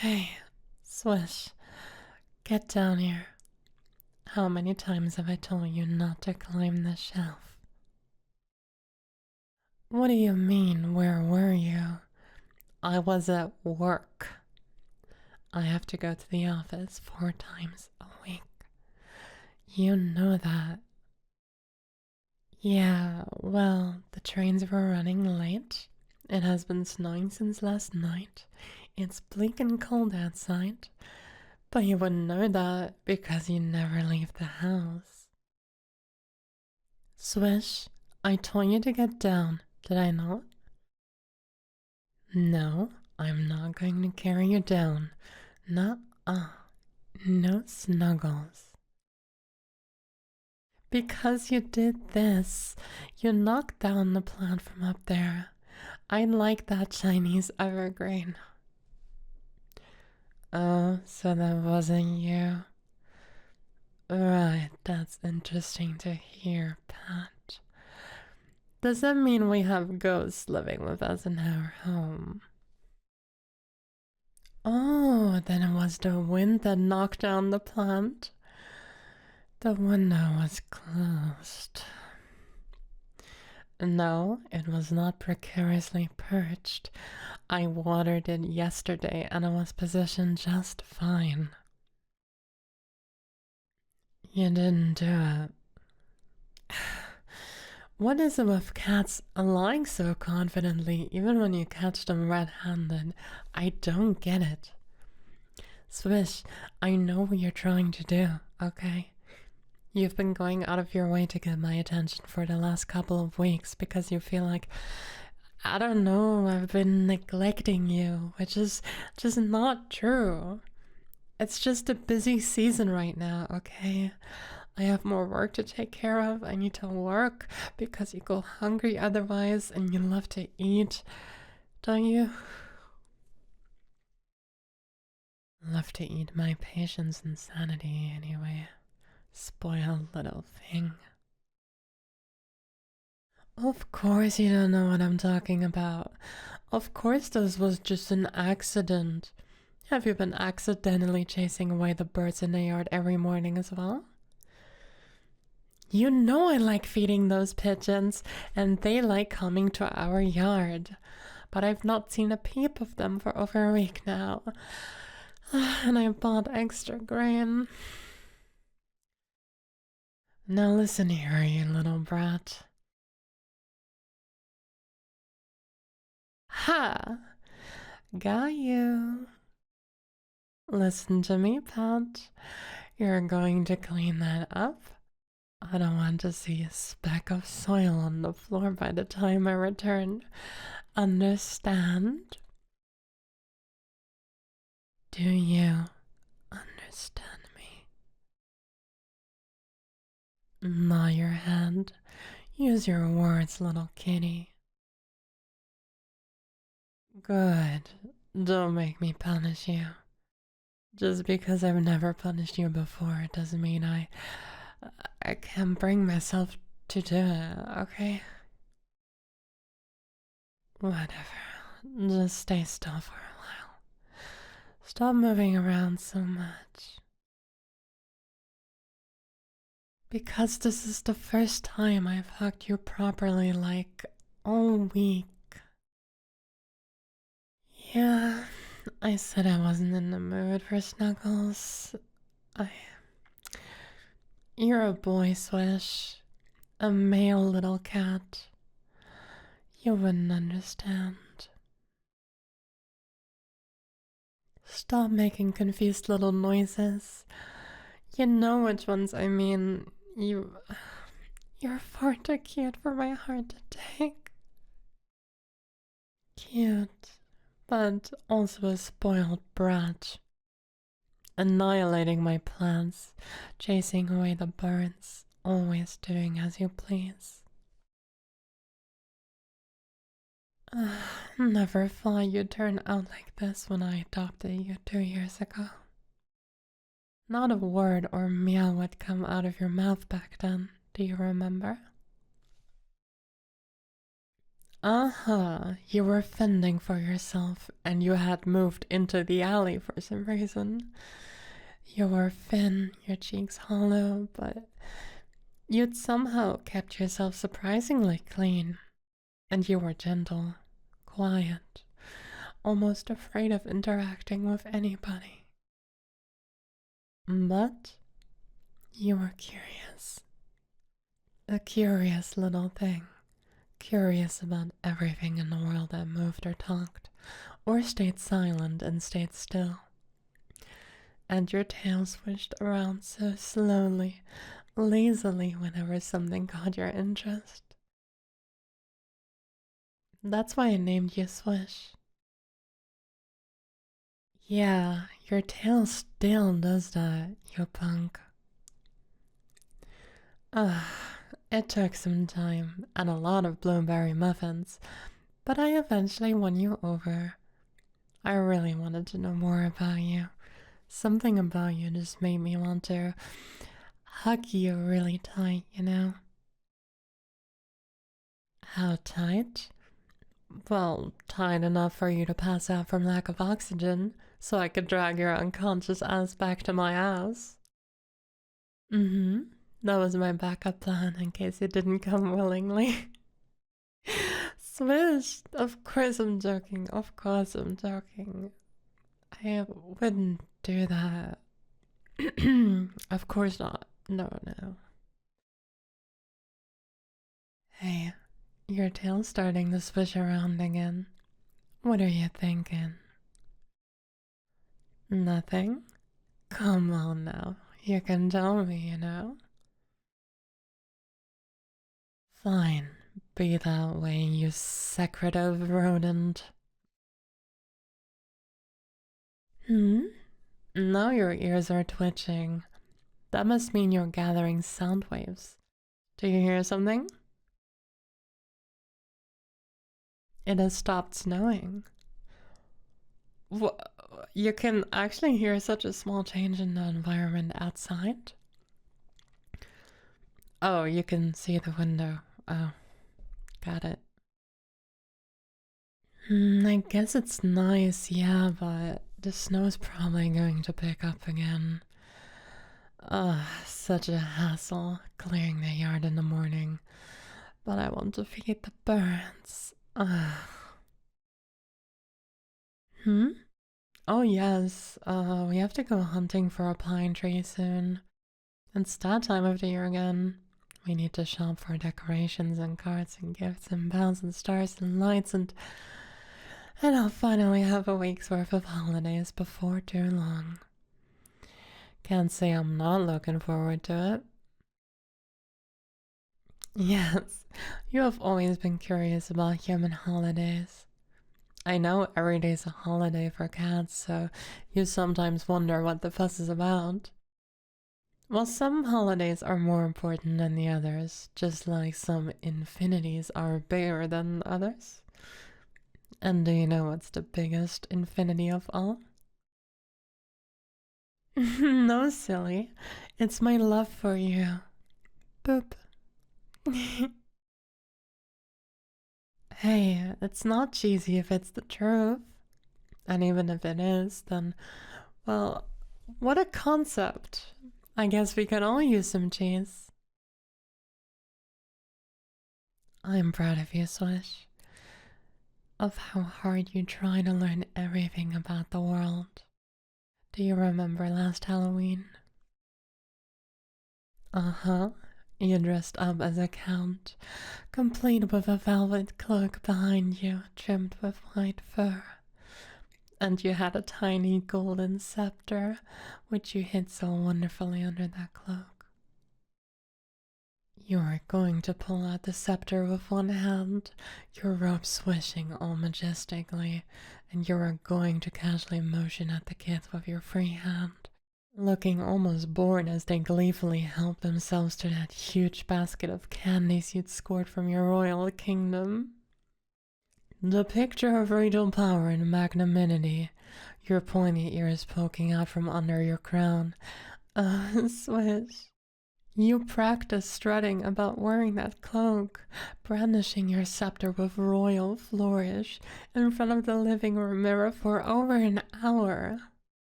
Hey, Swish, get down here. How many times have I told you not to climb the shelf? What do you mean, where were you? I was at work. I have to go to the office 4 times a week. You know that. Yeah, well, the trains were running late. It has been snowing since last night. It's bleak and cold outside. But you wouldn't know that because you never leave the house. Swish, I told you to get down, did I not? No, I'm not going to carry you down. Nuh-uh. No snuggles. Because you did this, you knocked down the plant from up there. I like that Chinese evergreen. Oh, so that wasn't you. Right, that's interesting to hear, Pat. Does that mean we have ghosts living with us in our home? Oh, then it was the wind that knocked down the plant. The window was closed. No, it was not precariously perched. I watered it yesterday and it was positioned just fine. You didn't do it. What is it with cats lying so confidently even when you catch them red-handed? I don't get it. Swish, I know what you're trying to do, okay? You've been going out of your way to get my attention for the last couple of weeks because you feel like, I don't know, I've been neglecting you, which is just not true. It's just a busy season right now, okay? I have more work to take care of. I need to work because you go hungry otherwise and you love to eat, don't you? Love to eat my patience and sanity anyway. Spoiled little thing. Of course you don't know what I'm talking about. Of course this was just an accident. Have you been accidentally chasing away the birds in the yard every morning as well? You know I like feeding those pigeons, and they like coming to our yard. But I've not seen a peep of them for over a week now. And I bought extra grain. Now listen here, you little brat. Ha! Got you. Listen to me, Pat. You're going to clean that up. I don't want to see a speck of soil on the floor by the time I return. Understand? Do you understand me? Nod your head. Use your words, little kitty. Good. Don't make me punish you. Just because I've never punished you before doesn't mean I can't bring myself to do it, okay? Whatever. Just stay still for a while. Stop moving around so much. Because this is the first time I've hugged you properly, like, all week. Yeah, I said I wasn't in the mood for snuggles. I. You're a boy, Swish. A male little cat. You wouldn't understand. Stop making confused little noises. You know which ones I mean. You're far too cute for my heart to take. Cute, but also a spoiled brat. Annihilating my plans, chasing away the birds, always doing as you please. Never thought you'd turn out like this when I adopted you 2 years ago. Not a word or meow would come out of your mouth back then, do you remember? Uh-huh, you were fending for yourself and you had moved into the alley for some reason. You were thin, your cheeks hollow, but you'd somehow kept yourself surprisingly clean. And you were gentle, quiet, almost afraid of interacting with anybody. But you were curious. A curious little thing. Curious about everything in the world that moved or talked, or stayed silent and stayed still. And your tail swished around so slowly, lazily whenever something caught your interest. That's why I named you Swish. Yeah, your tail still does that, you punk. Ugh, it took some time and a lot of blueberry muffins, but I eventually won you over. I really wanted to know more about you. Something about you just made me want to hug you really tight, you know? How tight? Well, tight enough for you to pass out from lack of oxygen, so I could drag your unconscious ass back to my ass. Mm-hmm. That was my backup plan in case you didn't come willingly. Swish! Of course I'm joking. Of course I'm joking. I wouldn't do that. Of course not. No, no. Hey, your tail's starting to swish around again. What are you thinking? Nothing? Come on now. You can tell me, you know? Fine. Be that way, you secretive rodent. Hmm? Now your ears are twitching. That must mean you're gathering sound waves. Do you hear something? It has stopped snowing. You can actually hear such a small change in the environment outside? Oh, you can see the window. Oh, got it. I guess it's nice, yeah, but the snow's probably going to pick up again. Ugh, such a hassle clearing the yard in the morning. But I want to feed the birds. Ugh. Hmm? Oh, yes. We have to go hunting for a pine tree soon. It's that time of the year again. We need to shop for decorations and cards and gifts and bells and stars and lights and I'll finally have a week's worth of holidays before too long. Can't say I'm not looking forward to it. Yes, you have always been curious about human holidays. I know every day's a holiday for cats, so you sometimes wonder what the fuss is about. Well, some holidays are more important than the others, just like some infinities are bigger than others. And do you know what's the biggest infinity of all? No, silly. It's my love for you. Boop. Hey, it's not cheesy if it's the truth. And even if it is, then, well, what a concept. I guess we could all use some cheese. I'm proud of you, Swish. Of how hard you try to learn everything about the world. Do you remember last Halloween? Uh-huh. You dressed up as a count, complete with a velvet cloak behind you, trimmed with white fur. And you had a tiny golden scepter, which you hid so wonderfully under that cloak. You are going to pull out the scepter with one hand, your robe swishing all majestically, and you are going to casually motion at the kids with your free hand, looking almost bored as they gleefully help themselves to that huge basket of candies you'd scored from your royal kingdom. The picture of regal power and magnanimity, your pointy ears poking out from under your crown. Swish. You practice strutting about wearing that cloak, brandishing your scepter with royal flourish in front of the living room mirror for over an hour.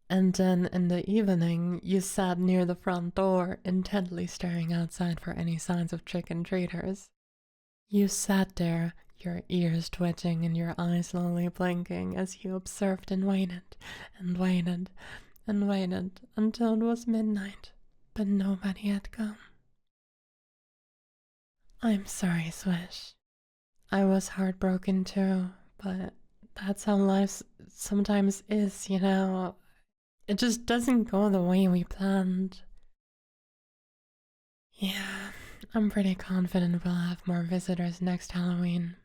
And then in the evening, you sat near the front door, intently staring outside for any signs of trick-and-treaters. You sat there, your ears twitching and your eyes slowly blinking as you observed and waited and waited and waited until it was midnight, but nobody had come. I'm sorry, Swish. I was heartbroken too, but that's how life sometimes is, you know. It just doesn't go the way we planned. Yeah, I'm pretty confident we'll have more visitors next Halloween.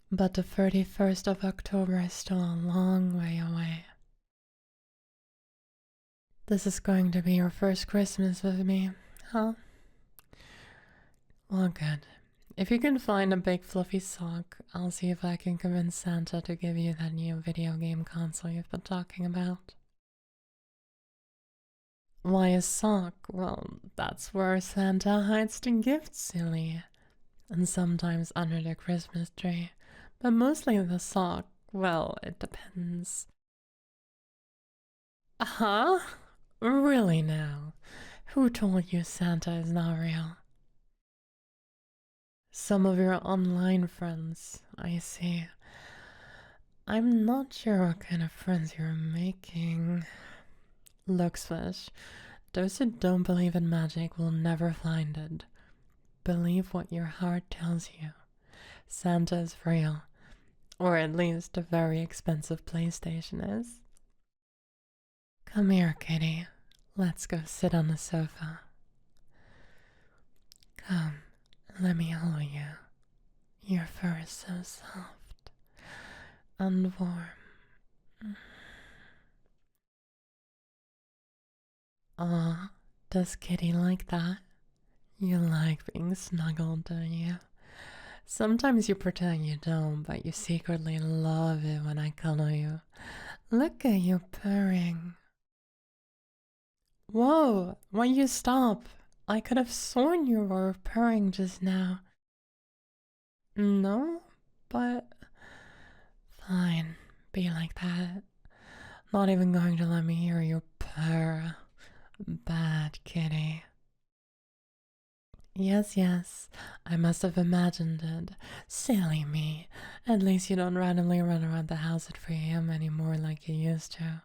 But the 31st of October is still a long way away. This is going to be your first Christmas with me, huh? Well, good. If you can find a big fluffy sock, I'll see if I can convince Santa to give you that new video game console you've been talking about. Why a sock? Well, that's where Santa hides the gifts, silly. And sometimes under the Christmas tree. But mostly the sock, well, it depends. Huh? Really now? Who told you Santa is not real? Some of your online friends, I see. I'm not sure what kind of friends you're making. Look, Swish, those who don't believe in magic will never find it. Believe what your heart tells you. Santa is real. Or at least a very expensive PlayStation is. Come here, kitty. Let's go sit on the sofa. Come, let me hold you. Your fur is so soft and warm. Aw, does Kitty like that? You like being snuggled, don't you? Sometimes you pretend you don't, but you secretly love it when I cuddle you. Look at you purring. Whoa, why you stop? I could have sworn you were purring just now. No, but fine, be like that. Not even going to let me hear you purr. Bad kitty. Yes, yes, I must have imagined it. Silly me. At least you don't randomly run around the house at 3 a.m. anymore like you used to.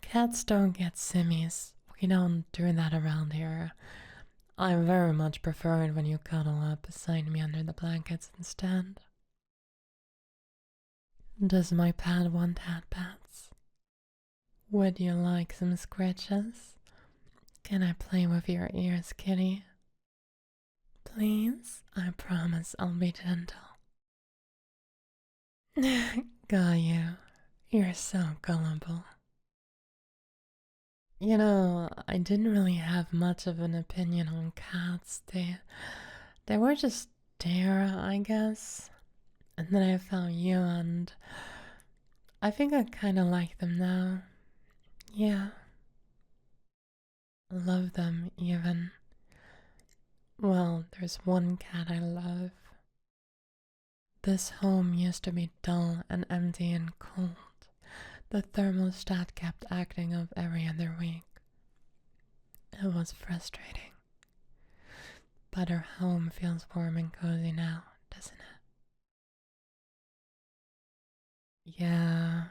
Cats don't get simmies. We don't do that around here. I very much prefer it when you cuddle up beside me under the blankets instead. Does my pet want hat pats? Would you like some scratches? Can I play with your ears, kitty? Please? I promise I'll be gentle. Got you. You're so gullible. You know, I didn't really have much of an opinion on cats. They were just there, I guess. And then I found you, and I think I kind of like them now. Yeah, love them even. Well, there's one cat I love. This home used to be dull and empty and cold. The thermostat kept acting up every other week. It was frustrating. But our home feels warm and cozy now, doesn't it? Yeah,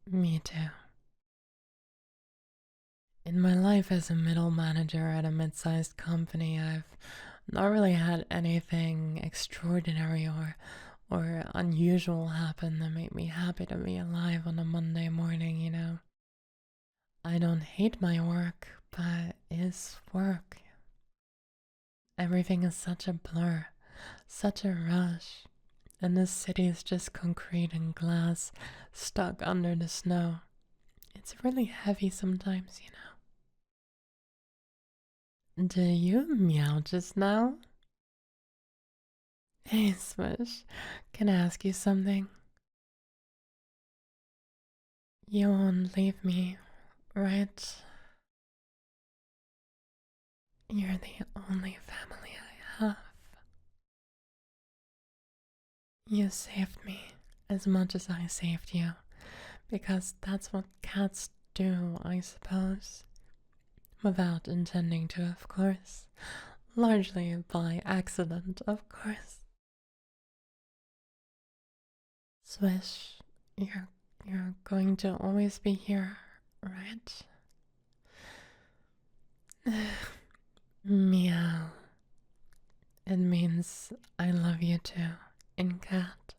me too. In my life as a middle manager at a mid-sized company, I've not really had anything extraordinary or unusual happen that made me happy to be alive on a Monday morning, you know. I don't hate my work, but it's work. Everything is such a blur, such a rush, and this city is just concrete and glass stuck under the snow. It's really heavy sometimes, you know. Do you meow just now? Hey, Swish, can I ask you something? You won't leave me, right? You're the only family I have. You saved me as much as I saved you, because that's what cats do, I suppose. Without intending to, of course. Largely by accident, of course. Swish, you're going to always be here, right? Meow. It means I love you too, in cat.